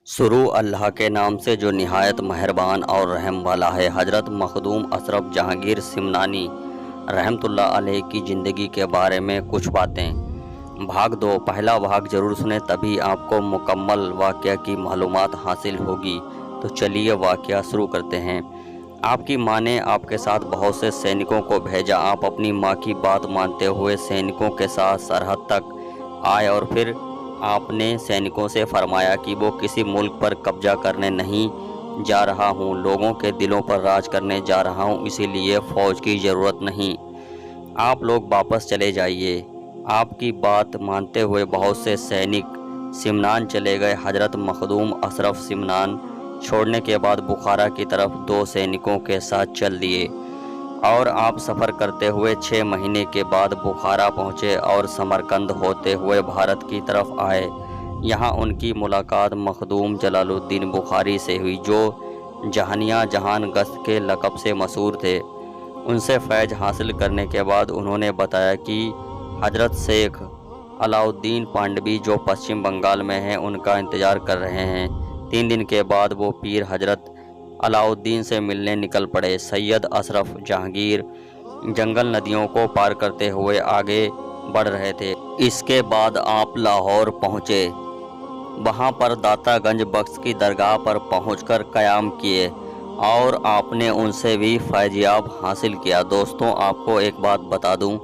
शुरू अल्लाह के नाम से जो निहायत मेहरबान और रहम वाला है। हज़रत मखदूम अशरफ जहांगीर सिमनानी रहमतुल्लाह अलैह की ज़िंदगी के बारे में कुछ बातें। भाग 2 पहला भाग ज़रूर सुने, तभी आपको मुकम्मल वाक़या की मालूमात हासिल होगी। तो चलिए वाक़या शुरू करते हैं। आपकी माँ ने आपके साथ बहुत से सैनिकों को भेजा। आप अपनी माँ की बात मानते हुए सैनिकों के साथ सरहद तक आए और फिर आपने सैनिकों से फरमाया कि वो किसी मुल्क पर कब्जा करने नहीं जा रहा हूँ, लोगों के दिलों पर राज करने जा रहा हूँ, इसीलिए फ़ौज की ज़रूरत नहीं, आप लोग वापस चले जाइए। आपकी बात मानते हुए बहुत से सैनिक सिमनान चले गए। हज़रत मखदूम अशरफ सिमनान छोड़ने के बाद बुखारा की तरफ 2 सैनिकों के साथ चल दिए और आप सफ़र करते हुए 6 महीने के बाद बुखारा पहुँचे और समरकंद होते हुए भारत की तरफ आए। यहाँ उनकी मुलाकात मखदूम जलालुद्दीन बुखारी से हुई, जो जहानिया जहान गश्त के लक़ब से मशहूर थे। उनसे फैज़ हासिल करने के बाद उन्होंने बताया कि हज़रत शेख अलाउद्दीन पांडवी जो पश्चिम बंगाल में हैं, उनका इंतज़ार कर रहे हैं। 3 दिन के बाद वो पीर हज़रत अलाउद्दीन से मिलने निकल पड़े। सैयद अशरफ जहांगीर जंगल नदियों को पार करते हुए आगे बढ़ रहे थे। इसके बाद आप लाहौर पहुँचे। वहाँ पर दातागंज बख्श की दरगाह पर पहुंचकर क़याम किए और आपने उनसे भी फैज़याब हासिल किया। दोस्तों, आपको एक बात बता दूं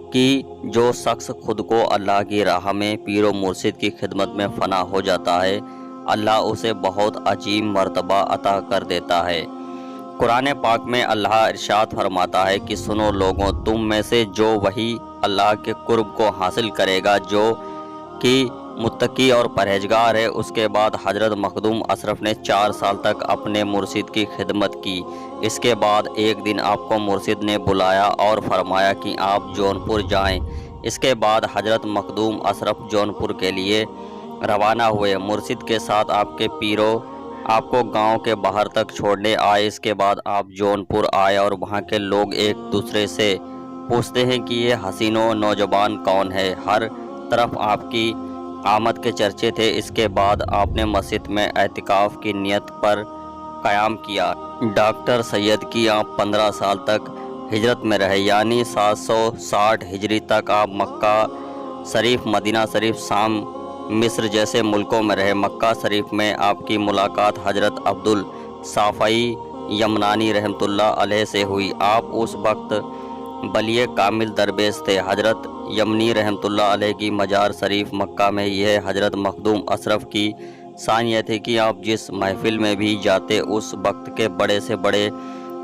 कि जो शख्स खुद को अल्लाह की राह में पीर व मुर्शिद की खिदमत में फ़ना हो जाता है, अल्लाह उसे बहुत अजीम मर्तबा अता कर देता है। कुरान पाक में अल्लाह इरशाद फरमाता है कि सुनो लोगों, तुम में से जो वही अल्लाह के कुर्ब को हासिल करेगा जो कि मुत्तकी और परहेजगार है। उसके बाद हज़रत मखदूम अशरफ ने 4 साल तक अपने मुर्शिद की खिदमत की। इसके बाद एक दिन आपको मुर्शिद ने बुलाया और फरमाया कि आप जौनपुर जाएं। इसके बाद हज़रत मखदूम अशरफ जौनपुर के लिए रवाना हुए। मुर्शिद के साथ आपके पीरों आपको गांव के बाहर तक छोड़ने आए। इसके बाद आप जौनपुर आए और वहां के लोग एक दूसरे से पूछते हैं कि ये हसीनो नौजवान कौन है। हर तरफ आपकी आमद के चर्चे थे। इसके बाद आपने मस्जिद में एतिकाफ़ की नियत पर क़याम किया। डॉक्टर सैयद की आप 15 साल तक हिजरत में रहे, यानी 760 हिजरी तक आप मक्का शरीफ, मदीना शरीफ, शाम, मिस्र जैसे मुल्कों में रहे। मक्का शरीफ में आपकी मुलाकात हज़रत अब्दुल साफ़ई यमनानी रहमतुल्लाह अलैह से हुई। आप उस वक्त बलिए कामिल दरवेश थे। हज़रत यमनी रहमतुल्लाह अलैह की मजार शरीफ मक्का में यह हज़रत मखदूम अशरफ की शान यह थी कि आप जिस महफिल में भी जाते, उस वक्त के बड़े से बड़े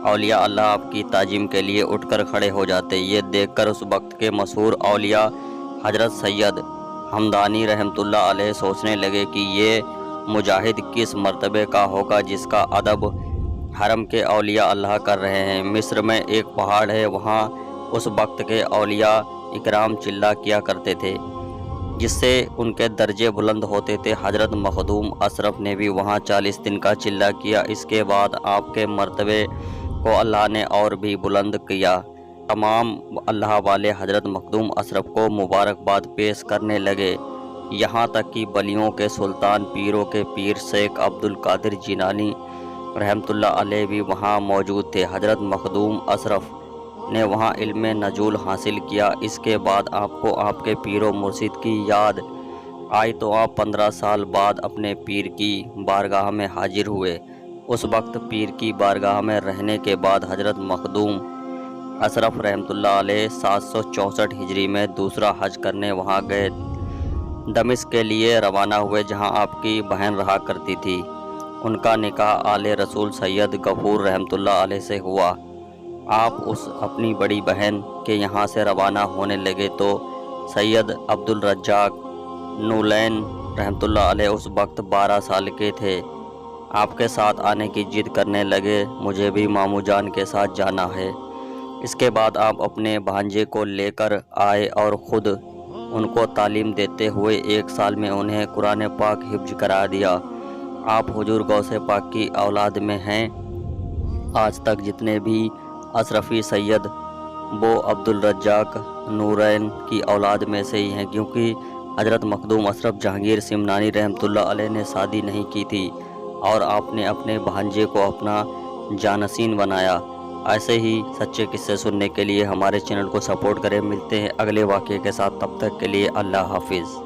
औलिया अल्लाह आपकी ताजीम के लिए उठकर खड़े हो जाते। ये देखकर उस वक्त के मशहूर औलिया हज़रत सैयद हमदानी रहमतुल्लाह अलैह सोचने लगे कि ये मुजाहिद किस मर्तबे का होगा जिसका अदब हरम के औलिया अल्लाह कर रहे हैं। मिस्र में एक पहाड़ है, वहाँ उस वक्त के औलिया इकराम चिल्ला किया करते थे, जिससे उनके दर्जे बुलंद होते थे। हज़रत मखदूम अशरफ ने भी वहाँ 40 दिन का चिल्ला किया। इसके बाद आपके मर्तबे को अल्लाह ने और भी बुलंद किया। तमाम अल्लाह वाले हज़रत मखदूम अशरफ को मुबारकबाद पेश करने लगे, यहाँ तक कि बलियों के सुल्तान, पीरों के पीर शेख अब्दुल कादिर जिलानी रहमतुल्लाह अलैह भी वहाँ मौजूद थे। हज़रत मखदूम अशरफ ने वहाँ इल्म नजूल हासिल किया। इसके बाद आपको आपके पीरो मुर्शिद की याद आई तो आप 15 साल बाद अपने पीर की बारगाह में हाजिर हुए। उस वक्त पीर की बारगाह में रहने के बाद हज़रत मखदूम अशरफ रहमतुल्लाह अलैह 764 हिजरी में दूसरा हज करने वहाँ गए। दमिश्क के लिए रवाना हुए, जहाँ आपकी बहन रहा करती थी। उनका निकाह आले रसूल सैयद गफूर रहमतुल्लाह अलैह से हुआ। आप उस अपनी बड़ी बहन के यहाँ से रवाना होने लगे तो सैयद अब्दुल रज्जाक नूलैन रहमतुल्लाह अलैह उस वक्त 12 साल के थे। आपके साथ आने की जिद करने लगे, मुझे भी मामू जान के साथ जाना है। इसके बाद आप अपने भांजे को लेकर आए और ख़ुद उनको तालीम देते हुए 1 साल में उन्हें कुरान पाक हिफ्ज करा दिया। आप हुजूर गौसे पाक की औलाद में हैं। आज तक जितने भी अशरफी सैयद वो अब्दुल रज्जाक नूरैन की औलाद में से ही हैं, क्योंकि حضرت مخدوم اشرف جہانگیر سمنانی رحمۃ اللہ علیہ نے شادی نہیں کی تھی اور آپ نے اپنے بھانجے کو اپنا جانشین بنایا۔ ایسے ہی سچے قصے سننے کے لیے ہمارے چینل کو سپورٹ کریں۔ ملتے ہیں اگلے واقعے کے ساتھ، تب تک کے لیے اللہ حافظ۔